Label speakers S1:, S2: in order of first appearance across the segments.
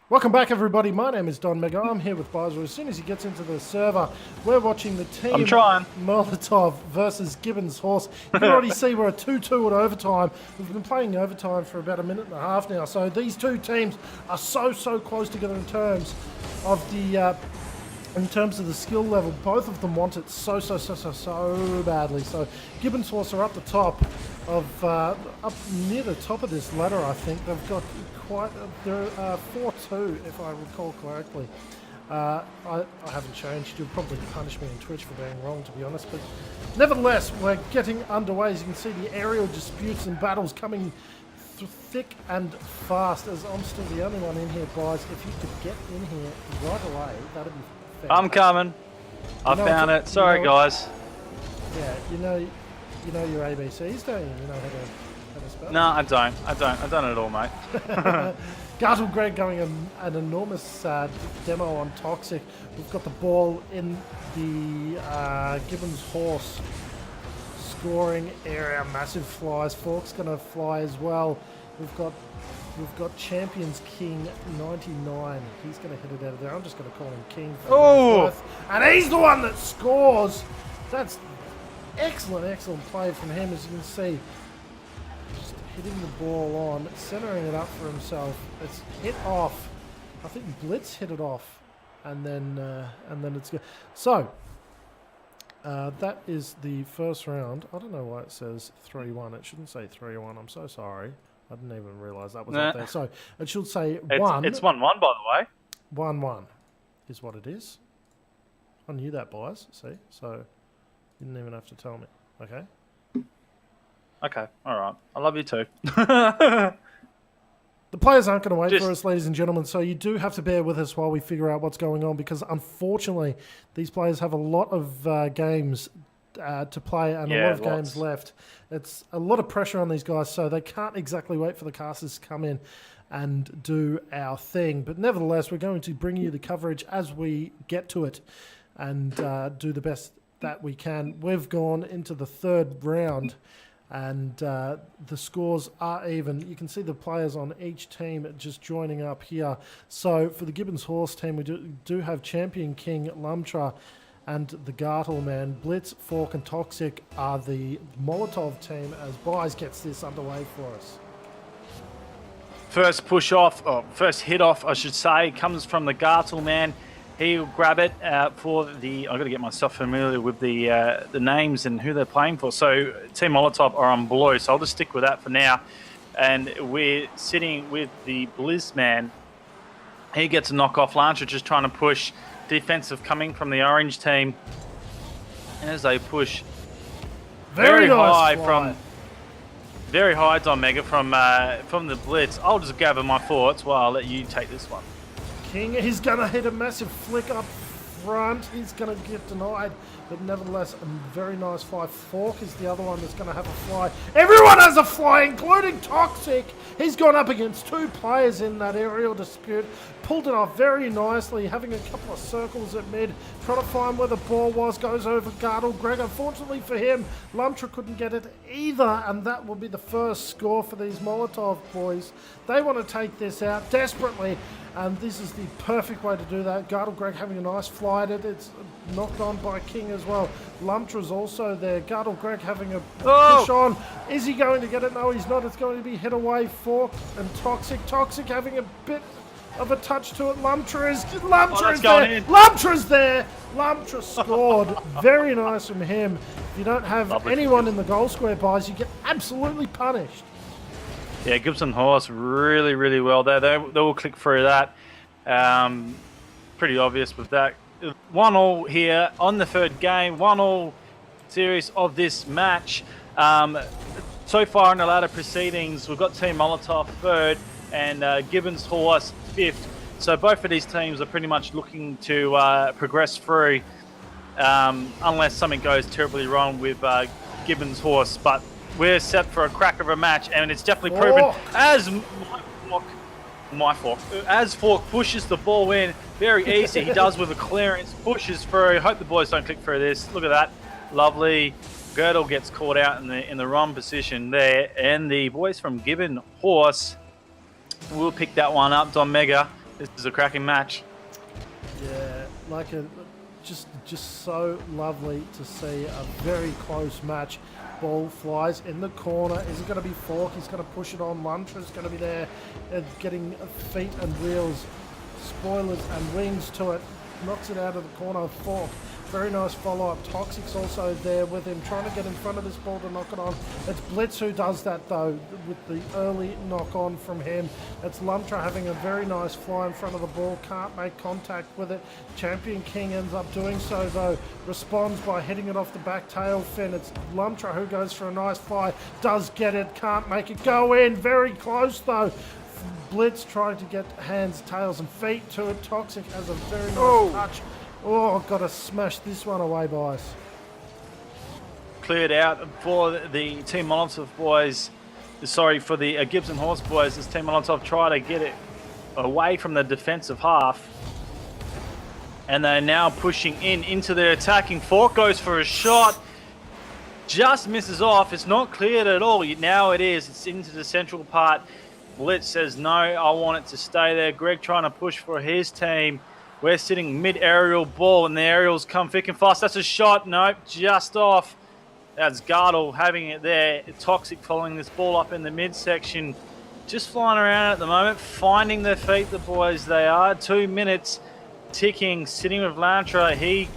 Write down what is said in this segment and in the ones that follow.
S1: Welcome back, everybody. My name is Don Mega. I'm here with Byza. As soon as he gets into the server, we're watching the team Molotov versus Gibbons Horse. You can already see we're a 2-2 at overtime. We've been playing overtime for about a minute and a half now. So these two teams are so close together in terms of the skill level. Both of them want it so badly. So Gibbons Horse are up the top of up near the top of this ladder. I think they've got they're 4-2 if I recall correctly. I haven't changed. You'll probably punish me on Twitch for being wrong, to be honest, but nevertheless, we're getting underway. As you can see, the aerial disputes and battles coming thick and fast, as I'm still the only one in here, guys. If you could get in here right away, that'd be fantastic.
S2: I'm coming. I found it. Sorry, guys.
S1: Yeah, you know your ABCs, don't you? You know how to spell?
S2: No, I don't. I don't at all, mate.
S1: Gartle Greg going an enormous demo on Toxic. We've got the ball in the Gibbons Horse scoring area. Massive flies. Fork's going to fly as well. We've got Champions King 99. He's going to hit it out of there. I'm just going to call him King. Oh! And he's the one that scores. That's excellent play from him, as you can see. Just hitting the ball on, centering it up for himself. It's hit off. I think Blitz hit it off, and then it's good. So that is the first round. I don't know why it says 3-1. It shouldn't say 3-1. I'm so sorry. I didn't even realise that was up there. So it should say 1.
S2: It's 1-1, by the way.
S1: 1-1 is what it is. I knew that, boys. See, so you didn't even have to tell me. Okay.
S2: Okay, all right. I love you too.
S1: The players aren't going to wait for us, ladies and gentlemen, so you do have to bear with us while we figure out what's going on, because unfortunately these players have a lot of games to play and a lot of games left. It's a lot of pressure on these guys, so they can't exactly wait for the casters to come in and do our thing. But nevertheless, we're going to bring you the coverage as we get to it and do the best that we can. We've gone into the third round, and the scores are even. You can see the players on each team just joining up here. So for the Gibbons Horse team, we do have Champion King, Lumtra, and the Gartle Man. Blitz, Fork, and Toxic are the Molotov team, as Byza gets this underway for us.
S2: First push off, or first hit off, I should say, comes from the Gartle Man. He'll grab it for the. I've got to get myself familiar with the names and who they're playing for. So Team Molotov are on blue, so I'll just stick with that for now. And we're sitting with the Blizz Man. He gets a knockoff launcher, just trying to push defensive coming from the orange team as they push very high Don Mega from the Blitz. I'll just gather my thoughts while I'll let you take this one.
S1: King, he's going to hit a massive flick up front. He's going to get denied, but nevertheless, a very nice fly. Fork is the other one that's going to have a fly. Everyone has a fly, including Toxic. He's gone up against 2 players in that aerial dispute. Pulled it off very nicely, having a couple of circles at mid, trying to find where the ball was, goes over Gartle Greg. Unfortunately for him, Lumtra couldn't get it either, and that will be the first score for these Molotov boys. They want to take this out desperately, and this is the perfect way to do that. Gartle Greg having a nice fly at it. It's knocked on by King as well. Lumtra's also there. Gartle Greg having a push on. Is he going to get it? No, he's not. It's going to be hit away. Fork and Toxic. Toxic having a bit of a touch to it. Lumtra is there. Lumtra's there. Lumtra scored. Very nice from him. If you don't have anyone in the goal square, Byza, you get absolutely punished.
S2: Yeah, Gibson Horse really well there. They will click through that. Pretty obvious with that. 1-1 here on the third game. 1-1 series of this match. So far in the ladder proceedings, we've got Team Molotov third and Gibbons Horse fifth. So both of these teams are pretty much looking to progress through, unless something goes terribly wrong with Gibbons Horse. But we're set for a crack of a match, and it's definitely proven as as Fork pushes the ball in very easy. He does with a clearance, pushes through. Hope the boys don't click through this. Look at that, lovely. Girdle gets caught out in the wrong position there, and the boys from Gibbon Horse will pick that one up. Don Mega This is a cracking match.
S1: Yeah, like just so lovely to see a very close match. Ball flies in the corner. Is it going to be Fork? He's going to push it on. Luntra's going to be there, getting feet and wheels, spoilers and wings to it. Knocks it out of the corner. Fork. Very nice follow-up. Toxic's also there with him, trying to get in front of this ball to knock it on. It's Blitz who does that, though, with the early knock-on from him. It's Lumtra having a very nice fly in front of the ball. Can't make contact with it. Champion King ends up doing so, though. Responds by hitting it off the back tail fin. It's Lumtra who goes for a nice fly. Does get it. Can't make it go in. Very close, though. Blitz trying to get hands, tails, and feet to it. Toxic has a very nice touch. Oh, got to smash this one away, boys.
S2: Cleared out for the Team Molotov boys. Sorry, for the Gibbs and Horse boys. This Team Molotov try to get it away from the defensive half. And they're now pushing into their attacking. Fork goes for a shot. Just misses off. It's not cleared at all. Now it is. It's into the central part. Blitz says, no, I want it to stay there. Greg trying to push for his team. We're sitting mid-aerial ball, and the aerials come thick and fast. That's a shot. Nope, just off. That's Gardle having it there. Toxic following this ball up in the midsection. Just flying around at the moment, finding their feet, the boys they are. 2 minutes ticking, sitting with Lantra. He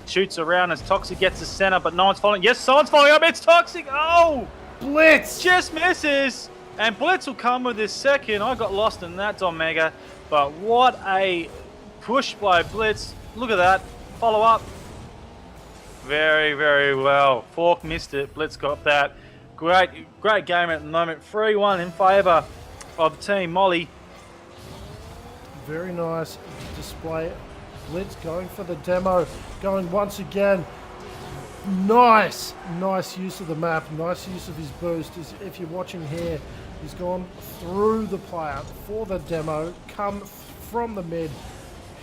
S2: shoots around as Toxic gets the center, but no one's following. Yes, someone's following up. It's Toxic. Oh!
S1: Blitz!
S2: Just misses. And Blitz will come with his second. I got lost in that, Don Mega. But what a push by Blitz. Look at that. Follow up. Very, very well. Fork missed it. Blitz got that. Great game at the moment. 3-1 in favour of Team Molly.
S1: Very nice display. Blitz going for the demo. Going once again. Nice use of the map. Nice use of his boost. If you're watching here, he's gone through the player for the demo. Come from the mid.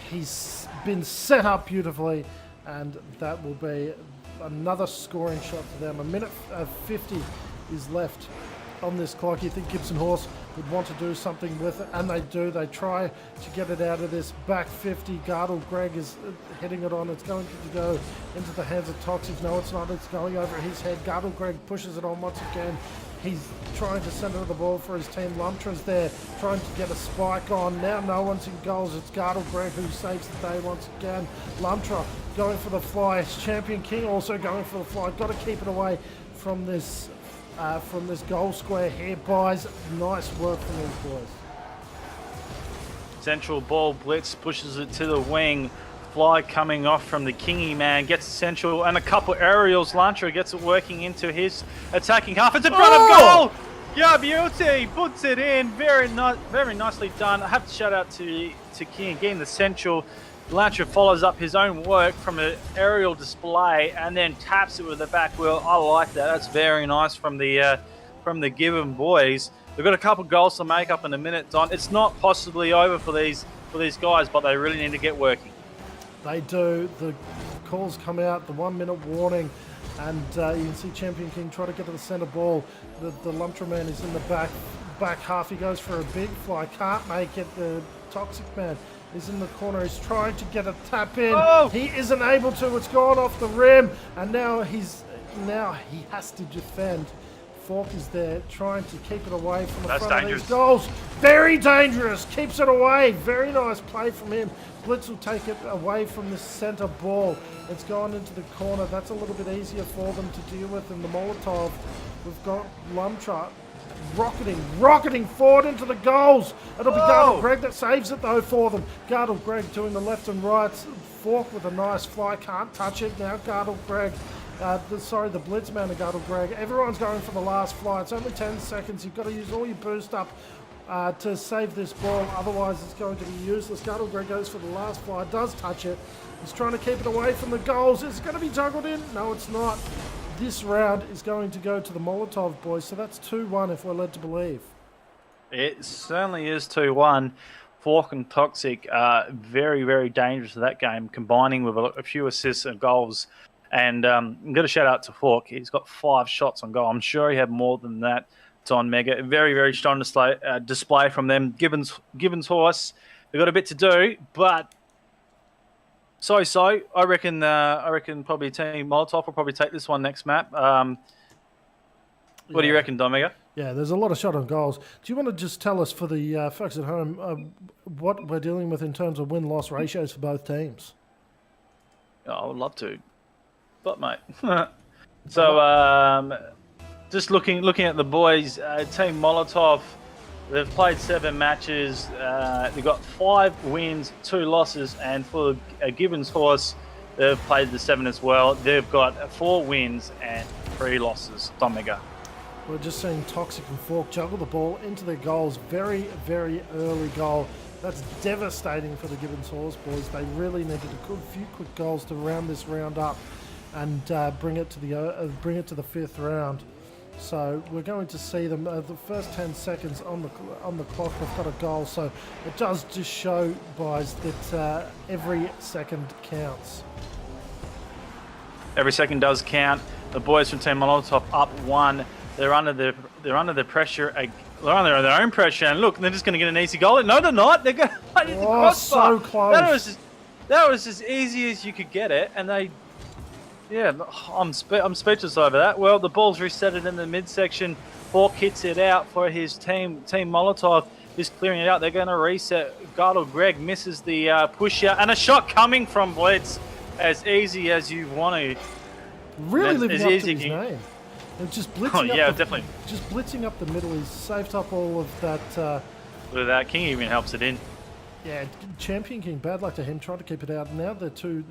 S1: He's been set up beautifully, and that will be another scoring shot for them. A minute 50 is left on this clock. You think Gibson Horse would want to do something with it, and they do. They try to get it out of this back 50. Gardle Greg is hitting it on. It's going to go into the hands of Toxic. No, it's not. It's going over his head. Gardle Greg pushes it on once again. He's trying to center the ball for his team. Lumtra's there, trying to get a spike on. Now no one's in goals. It's Gardle Greg who saves the day once again. Lumtra going for the fly. It's Champion King also going for the fly. Got to keep it away from this goal square here, boys. Nice work from these boys.
S2: Central ball. Blitz pushes it to the wing. Fly coming off from the Kingy man, gets the central and a couple aerials. Lantra gets it working into his attacking half. It's in front of goal! Yeah, beauty! Puts it in. Very nicely done. I have to shout out to King again, the central. Lantra follows up his own work from an aerial display and then taps it with the back wheel. I like that. That's very nice from the Gibbon boys. They've got a couple goals to make up in a minute, Don. It's not possibly over for these guys, but they really need to get working.
S1: They do. The calls come out, the 1 minute warning, and you can see Champion King try to get to the centre ball. The Lumtra man is in the back half. He goes for a big fly, can't make it. The Toxic man is in the corner. He's trying to get a tap in. Oh! He isn't able to. It's gone off the rim, and now he has to defend. Fork is there trying to keep it away from the front of these goals. Very dangerous. Keeps it away. Very nice play from him. Blitz will take it away from the centre ball. It's gone into the corner. That's a little bit easier for them to deal with in the Molotov. We've got Lumtra rocketing forward into the goals. It'll be Gardle Greg that saves it though for them. Gardle Greg doing the left and right. Fork with a nice fly. Can't touch it. Now Gardle Greg. The Blitz man of Gardle Greg. Everyone's going for the last fly. It's only 10 seconds. You've got to use all your boost up to save this ball. Otherwise, it's going to be useless. Gardle Greg goes for the last fly. Does touch it. He's trying to keep it away from the goals. Is it going to be juggled in? No, it's not. This round is going to go to the Molotov boys. So that's 2-1 if we're led to believe. It
S2: certainly is 2-1. Fork and Toxic are very, very dangerous in that game, combining with a few assists and goals. And I'm going to shout out to Fork. He's got 5 shots on goal. I'm sure he had more than that. Don Mega. Very, very strong display from them. Gibbons Horse They've got a bit to do, but so. I reckon probably Team Molotov will probably take this one next map. What do you reckon, Don Mega?
S1: Yeah, there's a lot of shot on goals. Do you want to just tell us for the folks at home what we're dealing with in terms of win-loss ratios for both teams?
S2: Oh, I would love to, but mate. So just looking at the boys, Team Molotov, they've played 7 matches. They've got 5 wins, 2 losses, and for Gibbons horse, they've played the 7 as well. They've got 4 wins and 3 losses. Don Mega.
S1: We're just seeing Toxic and Fork juggle the ball into their goals. Very, very early goal. That's devastating for the Gibbons horse boys. They really needed a few quick goals to round this round up and bring it to the 5th round. So we're going to see them the first 10 seconds on the clock. They've got a goal, so it does just show, guys, that every second counts.
S2: Every second does count. The boys from Team Molotov up 1. They're under the pressure. They're under their own pressure, and look, they're just going to get an easy goal. No, they're not. They're going to hit the crossbar.
S1: So close.
S2: That was as easy as you could get it, and they. Yeah, I'm speechless over that. Well, the ball's resetted in the midsection. Fork hits it out for his team. Team Molotov is clearing it out. They're going to reset. Gardle Greg misses the push out, and a shot coming from Blitz as easy as you want to.
S1: Really living up to his name. And just blitzing
S2: definitely.
S1: Just blitzing up the middle. He's saved up all of that.
S2: Look at that. King even helps it in.
S1: Yeah, Champion King, bad luck to him, trying to keep it out. Now they're two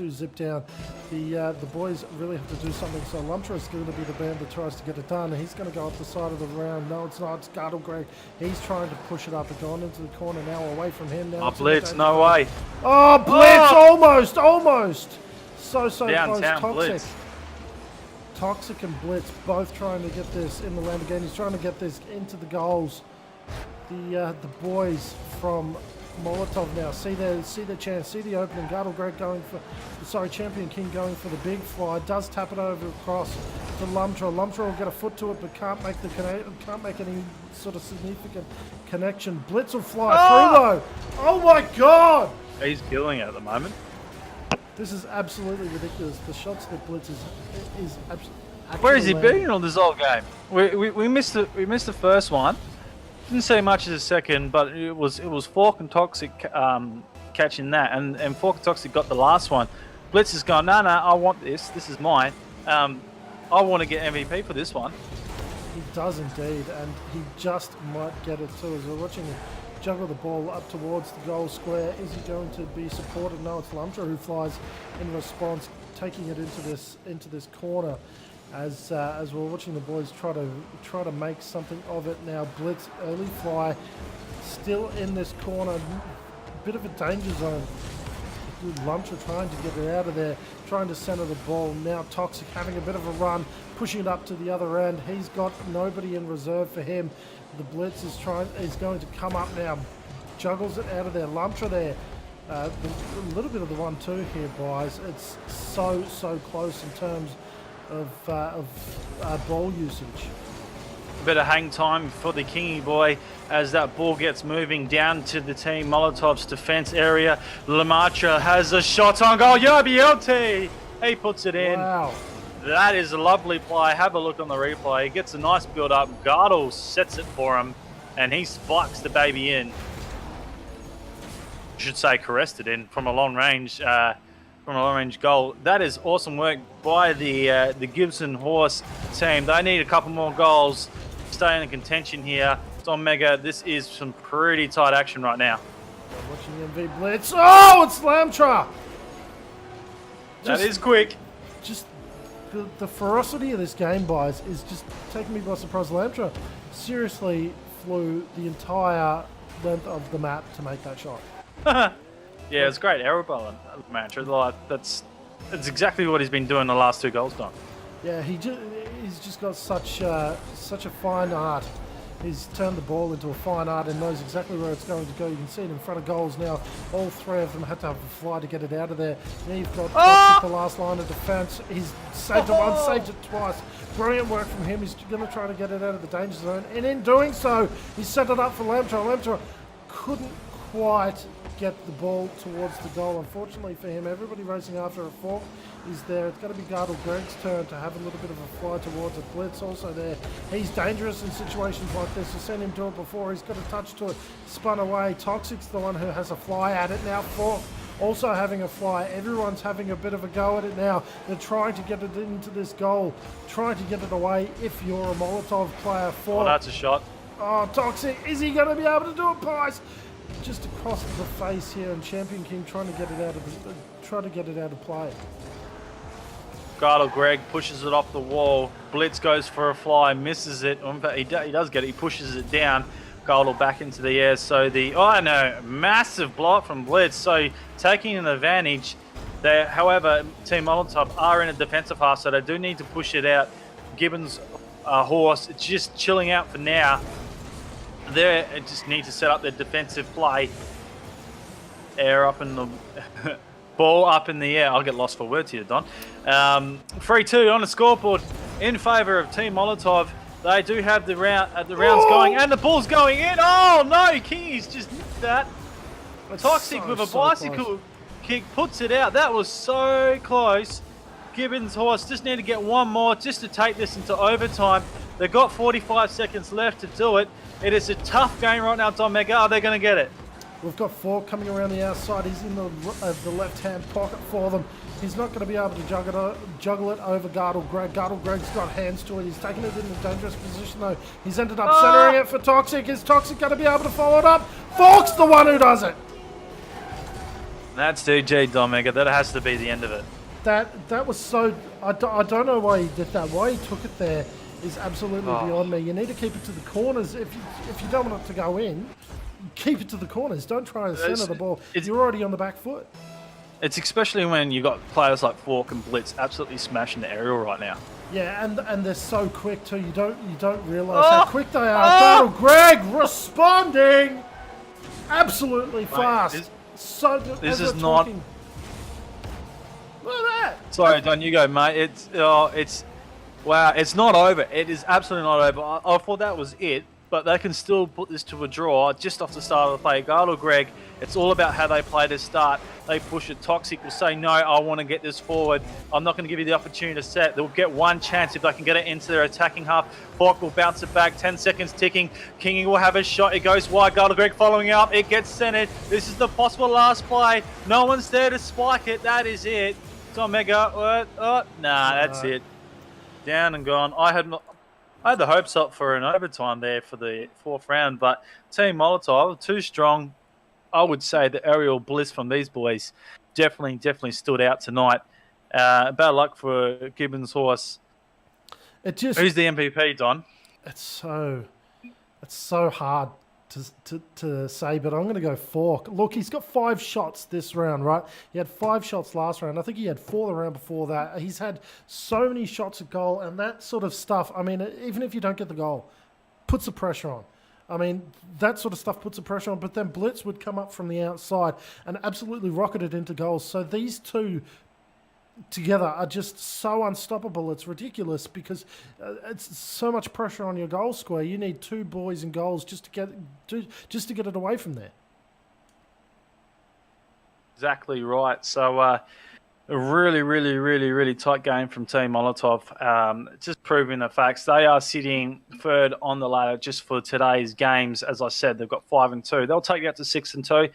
S1: zip down. The boys really have to do something. So Lumtra is going to be the band that tries to get it done. He's going to go up the side of the round. No, it's not. It's Gardle Greg. He's trying to push it up and gone into the corner now, away from him. Now
S2: Blitz, no way.
S1: Oh, Blitz, almost. So
S2: Downtown
S1: close. Toxic.
S2: Blitz.
S1: Toxic and Blitz both trying to get this in the land again. He's trying to get this into the goals. The boys from Molotov now see their chance, see the opening. Gardle Greg Champion King going for the big fly. Does tap it over across to Lumtra. Lumtra will get a foot to it, but can't make any sort of significant connection. Blitz will fly through though. Oh my God!
S2: He's killing it at the moment.
S1: This is absolutely ridiculous. The shots that Blitz is absolutely.
S2: Where has he been on this whole game? We missed the first one. Didn't see much of the second, but it was Fork and Toxic catching that, and Fork and Toxic got the last one. Blitz has gone, no, I want this. This is mine. I want to get MVP for this one.
S1: He does indeed, and he just might get it too. As we're watching him juggle the ball up towards the goal square, is he going to be supported? No, it's Lumtra who flies in response, taking it into this corner. As we're watching the boys try to make something of it now. Blitz early fly, still in this corner, bit of a danger zone. Lumtra trying to get it out of there, trying to center the ball. Now Toxic having a bit of a run, pushing it up to the other end. He's got nobody in reserve for him. The Blitz is going to come up now, juggles it out of there. Lumtra there. A little bit of the 1-2 here, guys. It's so close in terms of ball usage.
S2: A bit of hang time for the Kingy boy as that ball gets moving down to the Team Molotov's defense area. Lemaitre has a shot on goal. Yobi he puts it in.
S1: Wow.
S2: That is a lovely play. Have a look on the replay. He gets a nice build up. Gardle sets it for him, and he spikes the baby in. I should say caressed it in from a long range. From a long-range goal. That is awesome work by the Gibson horse team. They need a couple more goals to stay in contention here. Don Mega, this is some pretty tight action right now.
S1: I'm watching MV Blitz. Oh, it's Lamtra!
S2: That is quick.
S1: Just the ferocity of this game, guys, is just taking me by surprise. Lamtra seriously flew the entire length of the map to make that shot.
S2: Yeah, it's great arrow ball Mantra. That's exactly what he's been doing the last 2 goals, Don.
S1: Yeah, he's just got such a fine art. He's turned the ball into a fine art and knows exactly where it's going to go. You can see it in front of goals now. All 3 of them had to have a fly to get it out of there. Now you've got the last line of defence. He's saved it once, saved it twice. Brilliant work from him. He's going to try to get it out of the danger zone. And in doing so, he set it up for Lamtra. Lamtra couldn't quite get the ball towards the goal. Unfortunately for him, everybody racing after a fork is there. It's going to be Gardel Greg's turn to have a little bit of a fly towards it. Blitz also there. He's dangerous in situations like this. We've seen him do it before. He's got a touch to it, spun away. Toxic's the one who has a fly at it now. Fork also having a fly. Everyone's having a bit of a go at it now. They're trying to get it into this goal, trying to get it away if you're a Molotov player. Fork.
S2: Oh, that's a shot.
S1: Oh, Toxic, is he going to be able to do it, Pice? Just across the face here, and Champion King trying to get it out of play.
S2: Gardel Greg pushes it off the wall. Blitz goes for a fly, misses it. In fact, he does get it. He pushes it down. Gardel back into the air. So massive block from Blitz. So taking an advantage there. However, Team Molotov are in a defensive half, so they do need to push it out. Gibbons' horse, it's just chilling out for now. They just need to set up their defensive play. Air up in the ball up in the air. I'll get lost for words here, Don. 3-2 on the scoreboard in favour of Team Molotov. They do have the rounds going, and the ball's going in. Oh no, Kingy's just missed that. Toxic with a bicycle kick puts it out. That was so close. Gibbons' horse just need to get one more just to take this into overtime. They've got 45 seconds left to do it. It is a tough game right now, Don Mega. Are they going to get it?
S1: We've got Fork coming around the outside. He's in the left-hand pocket for them. He's not going to be able to juggle it over Gardel Greg. Gardel Greg's got hands to it. He's taking it in a dangerous position, though. He's ended up centering it for Toxic. Is Toxic going to be able to follow it up? Fork's the one who does it.
S2: That's DJ Don Mega. That has to be the end of it.
S1: That was so... I don't know why he did that. Why he took it there is absolutely beyond me. You need to keep it to the corners. If you don't want it to go in, keep it to the corners. Don't try to center the ball. You're already on the back foot.
S2: It's especially when you've got players like Fork and Blitz absolutely smashing the aerial right now.
S1: Yeah, and they're so quick too. You don't realise how quick they are. Gardel Greg responding absolutely fast.
S2: This is not...
S1: Look at that.
S2: Sorry, Don, you go, mate. Wow, it's not over. It is absolutely not over. I thought that was it, but they can still put this to a draw just off the start of the play. Gardel Greg, it's all about how they play to start. They push it. Toxic will say, no, I want to get this forward. I'm not going to give you the opportunity to set. They'll get one chance if they can get it into their attacking half. Fork will bounce it back. 10 seconds ticking. Kingy will have a shot. It goes wide. Gardel Greg following up. It gets centered. This is the possible last play. No one's there to spike it. That is it. Don Mega. That's it. Down and gone. I had the hopes up for an overtime there for the fourth round, but Team Molotov, too strong. I would say the aerial bliss from these boys definitely stood out tonight. Bad luck for Gibbons' horse. Who's the MVP, Don?
S1: It's so hard to say, but I'm going to go Fork. Look, he's got 5 shots this round, right? He had 5 shots last round. I think he had 4 the round before that. He's had so many shots at goal, and that sort of stuff, I mean, even if you don't get the goal, puts the pressure on. I mean, that sort of stuff puts the pressure on, but then Blitz would come up from the outside and absolutely rocket it into goals. So these two together are just so unstoppable. It's ridiculous because it's so much pressure on your goal square. You need 2 boys and goals just to get it away from there.
S2: Exactly right. So a really tight game from Team Molotov. Just proving the facts. They are sitting third on the ladder just for today's games. As I said, they've got 5-2. They'll take it up to 6-2.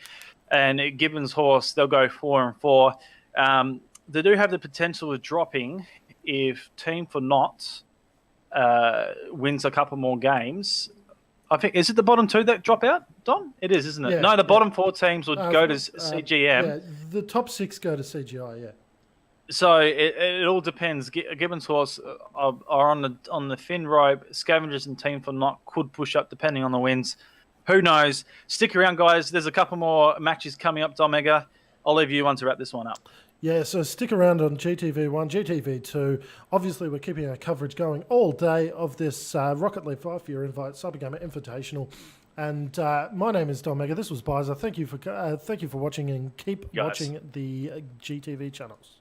S2: And Gibbons' horse, they'll go 4-4. They do have the potential of dropping if Team for Not wins a couple more games. I think, is it the bottom 2 that drop out, Don? It is, isn't it?
S1: Yeah,
S2: no, the bottom 4 teams would go to CGM.
S1: Yeah, the top 6 go to CGI, yeah.
S2: So it all depends. Gibbons' horse are on the thin rope. Scavengers and Team for Not could push up depending on the wins. Who knows? Stick around, guys. There's a couple more matches coming up, Don Mega. I'll leave you one to wrap this one up.
S1: Yeah, so stick around on GTV1, GTV2. Obviously, we're keeping our coverage going all day of this Rocket League 5-year invite Cybegamer Invitational. And my name is Don Mega. This was Byza. Thank you for watching, and keep watching the GTV channels.